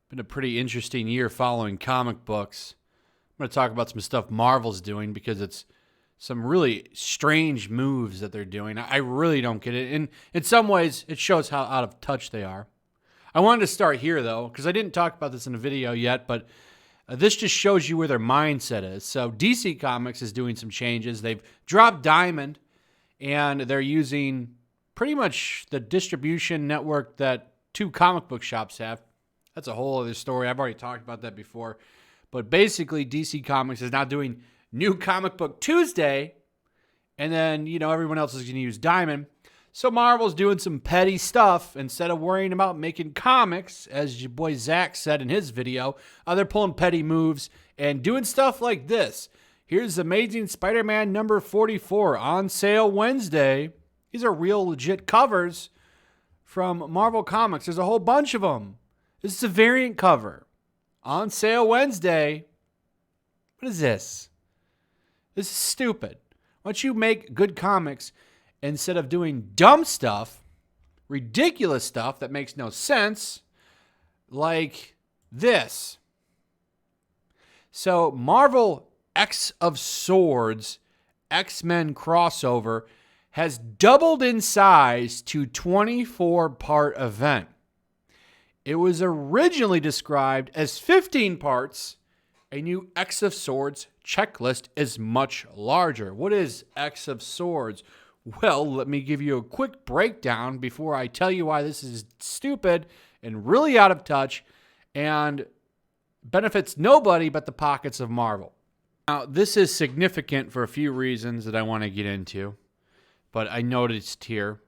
Been a pretty interesting year following comic books. I'm going to talk about some stuff Marvel's doing because it's some really strange moves that they're doing. I really don't get it. And in some ways, it shows how out of touch they are. I wanted to start here, though, because I didn't talk about this in a video yet, but this just shows you where their mindset is. So DC Comics is doing some changes. They've dropped Diamond, and they're using pretty much the distribution network that two comic book shops have. That's a whole other story. I've already talked about that before. But basically, DC Comics is now doing New Comic Book Tuesday, and then, everyone else is going to use Diamond. So Marvel's doing some petty stuff. Instead of worrying about making comics, as your boy Zach said in his video, they're pulling petty moves and doing stuff like this. Here's Amazing Spider-Man number 44 on sale Wednesday. These are real legit covers from Marvel Comics. There's a whole bunch of them. This is a variant cover. On sale Wednesday. What is this? This is stupid. Why don't you make good comics instead of doing dumb stuff, ridiculous stuff that makes no sense, like this? So Marvel X of Swords X-Men crossover has doubled in size to 24-part event. It was originally described as 15 parts. A new X of Swords checklist is much larger. What is X of Swords? Well, let me give you a quick breakdown before I tell you why this is stupid and really out of touch and benefits nobody but the pockets of Marvel. Now, this is significant for a few reasons that I want to get into, but I noticed here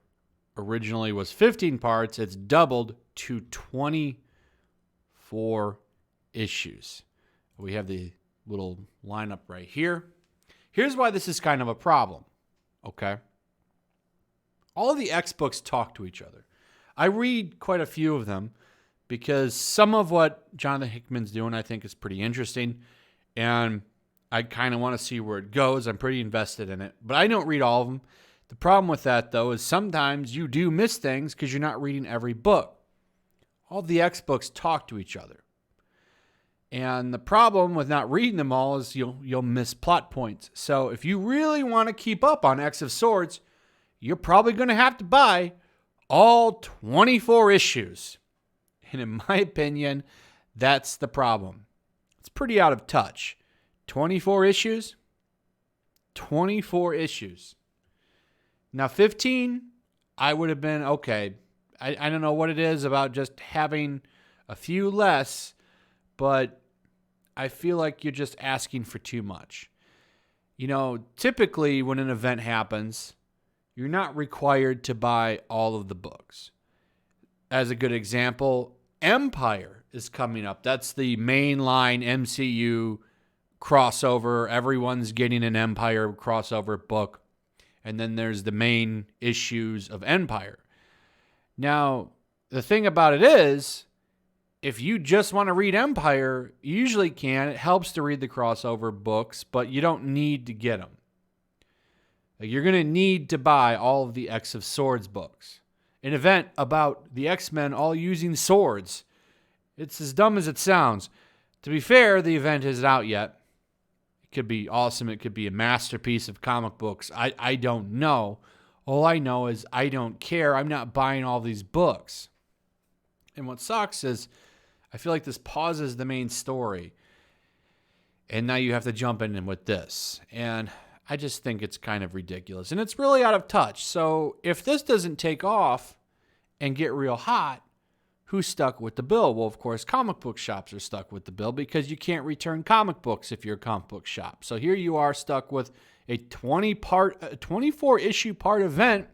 originally was 15 parts. It's doubled to 24 issues. We have the little lineup right here. Here's why this is kind of a problem, okay? All of the X books talk to each other. I read quite a few of them because some of what Jonathan Hickman's doing I think is pretty interesting, and I kind of want to see where it goes. I'm pretty invested in it, but I don't read all of them. The problem with that, though, is sometimes you do miss things because you're not reading every book. All the X books talk to each other. And the problem with not reading them all is you'll miss plot points. So if you really want to keep up on X of Swords, you're probably going to have to buy all 24 issues. And in my opinion, that's the problem. It's pretty out of touch. 24 issues? 24 issues. Now 15, I would have been okay. I don't know what it is about just having a few less, but I feel like you're just asking for too much. Typically when an event happens, you're not required to buy all of the books. As a good example, Empire is coming up. That's the mainline MCU crossover. Everyone's getting an Empire crossover book. And then there's the main issues of Empire. Now, the thing about it is, if you just want to read Empire, you usually can. It helps to read the crossover books, but you don't need to get them. You're going to need to buy all of the X of Swords books. An event about the X-Men all using swords. It's as dumb as it sounds. To be fair, the event isn't out yet. It could be awesome. It could be a masterpiece of comic books. I don't know. All I know is I don't care. I'm not buying all these books. And what sucks is I feel like this pauses the main story. And now you have to jump in with this. And I just think it's kind of ridiculous. And it's really out of touch. So if this doesn't take off and get real hot, who's stuck with the bill? Well, of course, comic book shops are stuck with the bill because you can't return comic books if you're a comic book shop. So here you are stuck with a 24-issue part event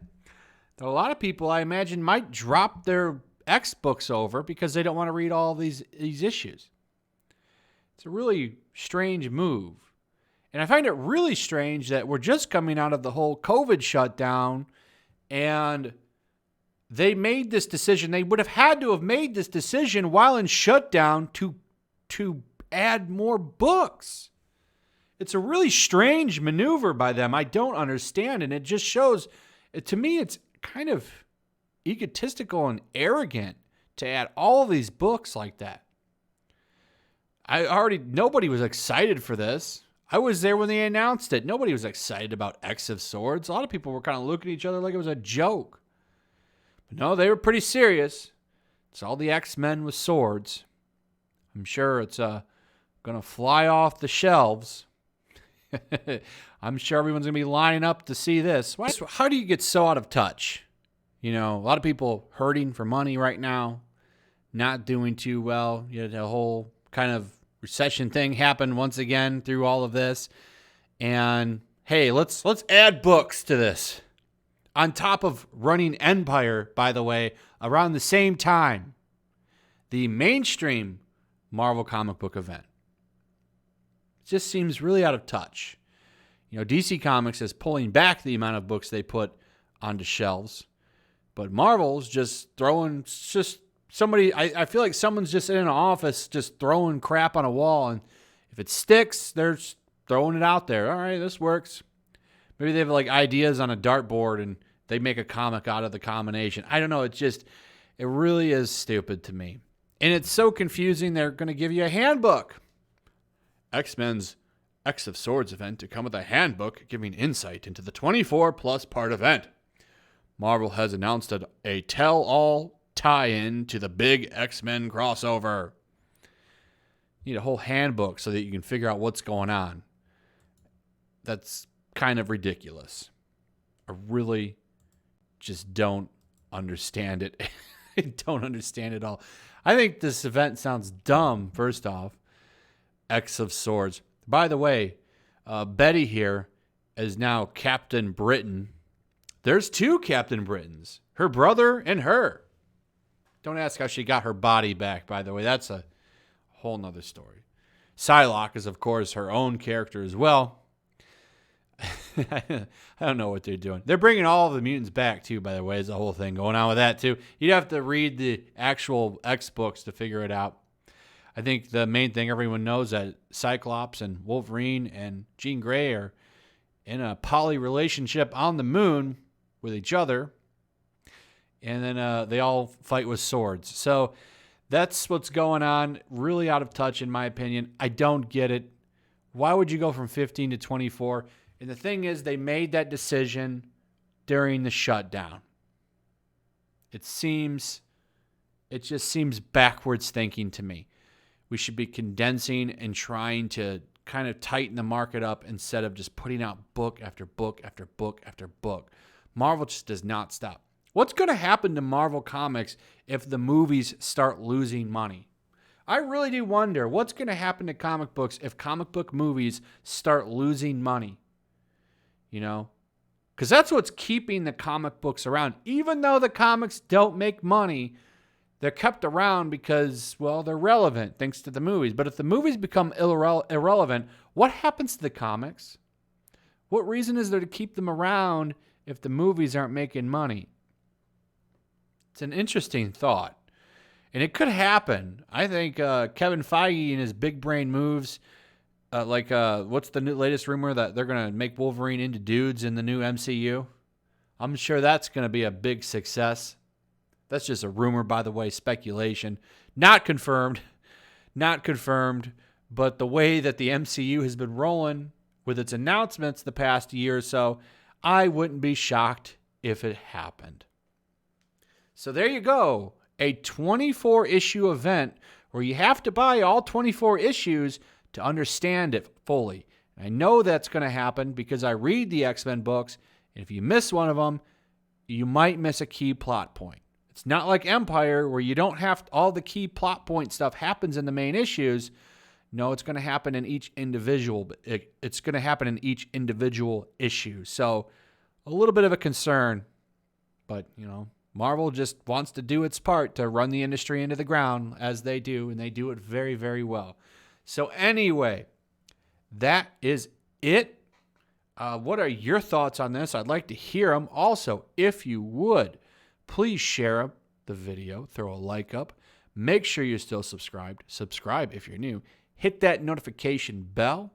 that a lot of people, I imagine, might drop their X books over because they don't want to read all these issues. It's a really strange move. And I find it really strange that we're just coming out of the whole COVID shutdown and they made this decision. They would have had to have made this decision while in shutdown to add more books. It's a really strange maneuver by them. I don't understand. And it just shows, to me, it's kind of egotistical and arrogant to add all of these books like that. Nobody was excited for this. I was there when they announced it. Nobody was excited about X of Swords. A lot of people were kind of looking at each other like it was a joke. But no, they were pretty serious. It's all the X-Men with swords. I'm sure it's going to fly off the shelves. I'm sure everyone's going to be lining up to see this. How do you get so out of touch? You know, a lot of people hurting for money right now, not doing too well. You know, the whole kind of recession thing happened once again through all of this. And hey, let's add books to this. On top of running Empire, by the way, around the same time, the mainstream Marvel comic book event. It just seems really out of touch. You know, DC Comics is pulling back the amount of books they put onto shelves, but Marvel's just throwing somebody. I feel like someone's just in an office just throwing crap on a wall, and if it sticks, they're throwing it out there. All right, this works. Maybe they have like ideas on a dartboard and they make a comic out of the combination. I don't know. It really is stupid to me. And it's so confusing. They're going to give you a handbook. X-Men's X of Swords event to come with a handbook giving insight into the 24-plus part event. Marvel has announced a tell-all tie-in to the big X-Men crossover. You need a whole handbook so that you can figure out what's going on. That's kind of ridiculous. I really just don't understand it. I don't understand it all. I think this event sounds dumb, first off. X of Swords. By the way, Betty here is now Captain Britain. There's two Captain Britons. Her brother and her. Don't ask how she got her body back, by the way. That's a whole nother story. Psylocke is, of course, her own character as well. I don't know what they're doing. They're bringing all of the mutants back, too, by the way. There's a whole thing going on with that, too. You'd have to read the actual X books to figure it out. I think the main thing everyone knows that Cyclops and Wolverine and Jean Grey are in a poly relationship on the moon with each other. And then they all fight with swords. So that's what's going on. Really out of touch, in my opinion. I don't get it. Why would you go from 15 to 24? And the thing is, they made that decision during the shutdown. It just seems backwards thinking to me. We should be condensing and trying to kind of tighten the market up instead of just putting out book after book after book after book. Marvel just does not stop. What's going to happen to Marvel Comics if the movies start losing money? I really do wonder what's going to happen to comic books if comic book movies start losing money. You know, because that's what's keeping the comic books around. Even though the comics don't make money, they're kept around because, well, they're relevant thanks to the movies. But if the movies become irrelevant, what happens to the comics? What reason is there to keep them around if the movies aren't making money? It's an interesting thought. And it could happen. I think Kevin Feige and his big brain moves, what's the latest rumor that they're going to make Wolverine into dudes in the new MCU? I'm sure that's going to be a big success. That's just a rumor, by the way, speculation. Not confirmed. But the way that the MCU has been rolling with its announcements the past year or so, I wouldn't be shocked if it happened. So there you go. A 24-issue event where you have to buy all 24 issues to understand it fully. And I know that's going to happen because I read the X-Men books, and if you miss one of them, you might miss a key plot point. It's not like Empire where you don't have all the key plot point stuff happens in the main issues. No, it's going to happen in each individual. It's going to happen in each individual issue. So a little bit of a concern, but you know, Marvel just wants to do its part to run the industry into the ground as they do, and they do it very, very well. So anyway, that is it. What are your thoughts on this? I'd like to hear them. Also, if you would, please share the video, throw a like up. Make sure you're still subscribed. Subscribe if you're new. Hit that notification bell.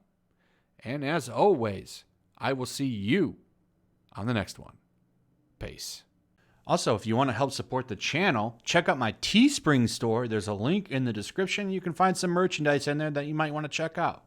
And as always, I will see you on the next one. Peace. Also, if you want to help support the channel, check out my Teespring store. There's a link in the description. You can find some merchandise in there that you might want to check out.